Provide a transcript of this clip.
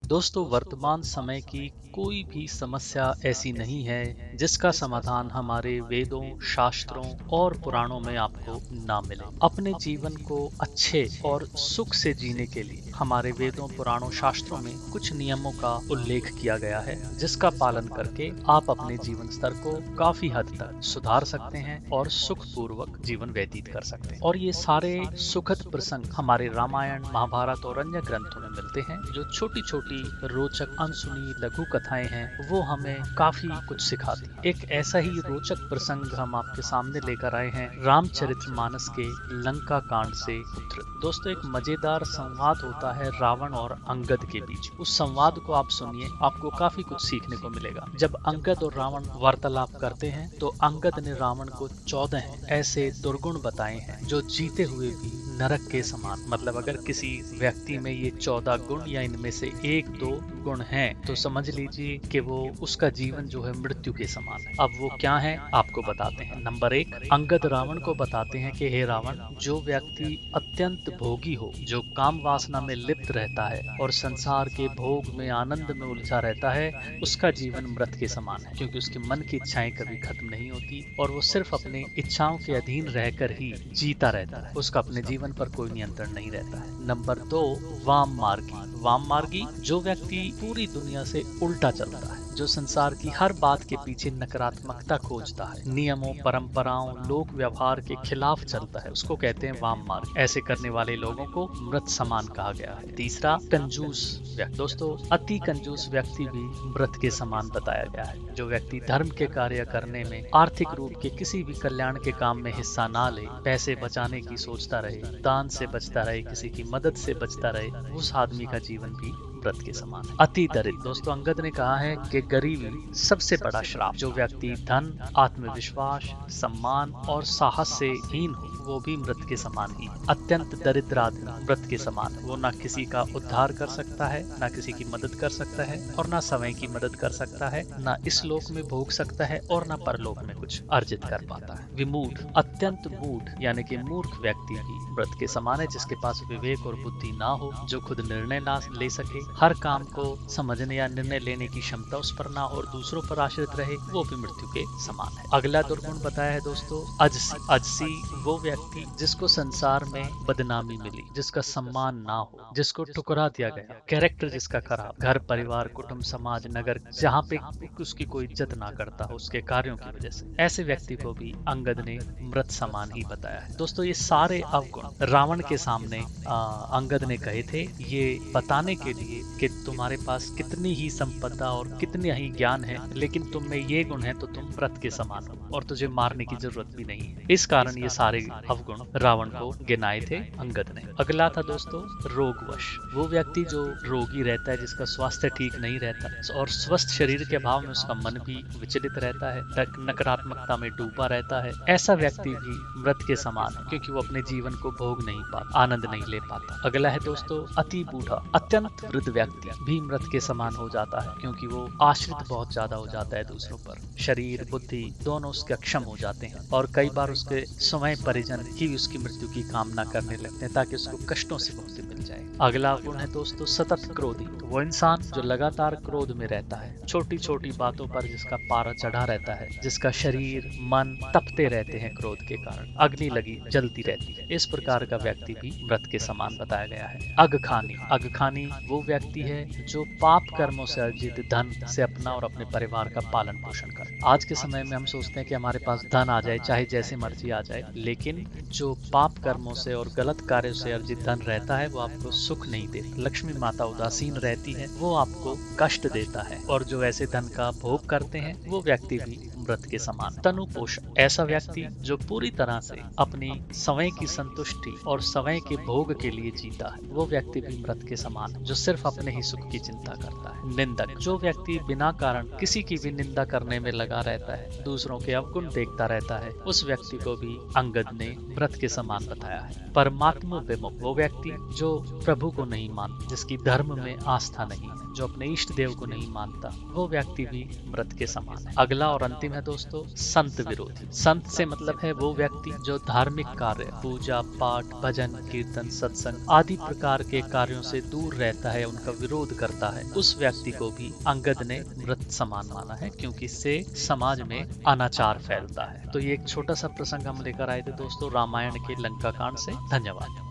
दोस्तों, वर्तमान समय की कोई भी समस्या ऐसी नहीं है जिसका समाधान हमारे वेदों, शास्त्रों और पुराणों में आपको ना मिले। अपने जीवन को अच्छे और सुख से जीने के लिए हमारे वेदों, पुराणों, शास्त्रों में कुछ नियमों का उल्लेख किया गया है, जिसका पालन करके आप अपने जीवन स्तर को काफी हद तक सुधार सकते हैं और सुखपूर्वक जीवन व्यतीत कर सकते हैं। और ये सारे सुखद प्रसंग हमारे रामायण, महाभारत और अन्य ग्रंथों में मिलते हैं। जो छोटी छोटी रोचक अनसुनी लघु कथाएं हैं, वो हमें काफी कुछ सिखाती हैं। एक ऐसा ही रोचक प्रसंग हम आपके सामने लेकर आए हैं रामचरितमानस के लंका कांड से उद्धृत। दोस्तों, एक मजेदार संवाद होता है रावण और अंगद के बीच। उस संवाद को आप सुनिए, आपको काफी कुछ सीखने को मिलेगा। जब अंगद और रावण वार्तालाप करते हैं तो अंगद ने रावण को 14 ऐसे दुर्गुण बताए हैं जो जीते हुए भी नरक के समान। मतलब अगर किसी व्यक्ति में ये 14 गुण या इनमें से 1-2 गुण हैं तो समझ लीजिए कि वो उसका जीवन जो है मृत्यु के समान है। अब वो क्या है आपको बताते हैं। नंबर 1, अंगद रावण को बताते हैं कि हे रावण, जो व्यक्ति अत्यंत भोगी हो, जो काम वासना में लिप्त रहता है और संसार के भोग में, आनंद में उलझा रहता है, उसका जीवन मृत के समान है, क्योंकि उसके मन की इच्छाएं कभी खत्म नहीं होती और वो सिर्फ अपनी इच्छाओं के अधीन रहकर ही जीता रहता है। उसका अपने जीवन पर कोई नियंत्रण नहीं रहता है। नंबर 2, वाम मार्गी। वाम मार्गी जो व्यक्ति पूरी दुनिया से उल्टा चलता है, जो संसार की हर बात के पीछे नकारात्मकता खोजता है, नियमों, परंपराओं, लोक व्यवहार के खिलाफ चलता है, उसको कहते हैं वाम मार्ग। ऐसे करने वाले लोगों को मृत समान कहा गया है। तीसरा, कंजूस व्यक्ति। दोस्तों, अति कंजूस व्यक्ति भी मृत के समान बताया गया है। जो व्यक्ति धर्म के कार्य करने में, आर्थिक रूप के किसी भी कल्याण के काम में हिस्सा ना ले, पैसे बचाने की सोचता रहे, दान से बचता रहे, किसी की मदद से बचता रहे, उस आदमी का जीवन भी मृत के समान है। अति दरिद्र। दोस्तों, अंगद ने कहा है कि गरीबी सबसे बड़ा श्राप। जो व्यक्ति धन, आत्मविश्वास, सम्मान और साहस से हीन हो, वो भी मृत के समान ही। अत्यंत दरिद्र आदमी मृत के समान है। वो ना किसी का उद्धार कर सकता है, ना किसी की मदद कर सकता है और ना समय की मदद कर सकता है, ना इस लोक में भोग सकता है और ना परलोक में कुछ अर्जित कर पाता है। विमूढ़। अत्यंत मूढ़ यानी कि मूर्ख व्यक्ति भी मृत के समान है, जिसके पास विवेक और बुद्धि ना हो, जो खुद निर्णय ना ले सके, हर काम को समझने या निर्णय लेने की क्षमता उस पर ना हो और दूसरों पर आश्रित रहे, वो भी मृत्यु के समान है। अगला दुर्गुण बताया है दोस्तों, अजसी। अजसी वो व्यक्ति जिसको संसार में बदनामी मिली, जिसका सम्मान ना हो, जिसको ठुकरा दिया गया, कैरेक्टर जिसका खराब, घर परिवार, कुटुंब, समाज, नगर, जहाँ पे उसकी कोई इज्जत ना करता हो उसके कार्यों की वजह से, ऐसे व्यक्ति को भी अंगद ने मृत समान ही बताया है। दोस्तों, ये सारे अवगुण रावण के सामने अंगद ने कहे थे, ये बताने के लिए कि तुम्हारे पास कितनी ही संपदा और कितने ही ज्ञान है, लेकिन तुम में ये गुण है तो तुम मृत के समान हो और तुझे मारने की जरूरत भी नहीं है। इस कारण ये सारे अवगुण रावण को गिनाए थे अंगद ने। अगला था दोस्तों, रोगवश। वो व्यक्ति जो रोगी रहता है, जिसका स्वास्थ्य ठीक नहीं रहता और स्वस्थ शरीर के अभाव में उसका मन भी विचलित रहता है, नकारात्मकता में डूबा रहता है, ऐसा व्यक्ति भी मृत के समान है, क्योंकि वो अपने जीवन को भोग नहीं पाता, आनंद नहीं ले पाता। अगला है दोस्तों, अति बूढ़ा। अत्यंत वृद्ध व्यक्ति भी मृत के समान हो जाता है, क्योंकि वो आश्रित बहुत ज्यादा हो जाता है दूसरों पर। शरीर, बुद्धि दोनों उसके अक्षम हो जाते हैं और कई बार उसके समय परिजन ही उसकी मृत्यु की कामना करने लगते हैं ताकि उसको कष्टों से मुक्ति मिल जाए। अगला गुण है दोस्तों, सतत क्रोधी। वो इंसान जो लगातार क्रोध में रहता है, छोटी छोटी बातों पर जिसका पारा चढ़ा रहता है, जिसका शरीर, मन तपते रहते हैं क्रोध के कारण, अग्नि लगी जलती रहती है, इस प्रकार का व्यक्ति भी मृत के समान बताया गया है। अगखानी। अगखानी वो व्यक्ति है जो पाप कर्मों से अर्जित धन से अपना और अपने परिवार का पालन पोषण करे। आज के समय में हम सोचते हैं कि हमारे पास धन आ जाए, चाहे जैसे मर्जी आ जाए, लेकिन जो पाप कर्मों से और गलत कार्यों से अर्जित धन रहता है वो आपको सुख नहीं देता। लक्ष्मी माता उदासीन रहती है, वो आपको कष्ट देता है और जो ऐसे धन का भोग करते हैं वो व्यक्ति भी मृत के समान। तनु पोषण। ऐसा व्यक्ति जो पूरी तरह से अपनी समय की संतुष्टि और समय के भोग के लिए जीता है, वो व्यक्ति भी मृत के समान है, जो सिर्फ अपने ही सुख की चिंता करता है। निंदक। जो व्यक्ति बिना कारण किसी की भी निंदा करने में लगा रहता है, दूसरों के अवगुण देखता रहता है, उस व्यक्ति को भी अंगद ने मृत के समान बताया है। परमात्मा विमुख। वो व्यक्ति जो प्रभु को नहीं मानता, जिसकी धर्म में आस्था नहीं है, जो अपने इष्ट देव को नहीं मानता, वो व्यक्ति भी मृत के समान है। अगला और अंतिम है दोस्तों, संत विरोधी। संत से मतलब है वो व्यक्ति जो धार्मिक कार्य, पूजा पाठ, भजन कीर्तन, सत्संग आदि प्रकार के कार्यों से दूर रहता है, उनका विरोध करता है। उस व्यक्ति को भी अंगद ने मृत समान माना है, क्योंकि इससे समाज में अनाचार फैलता है। तो ये एक छोटा सा प्रसंग हम लेकर आए थे दोस्तों रामायण के लंका कांड से। धन्यवाद।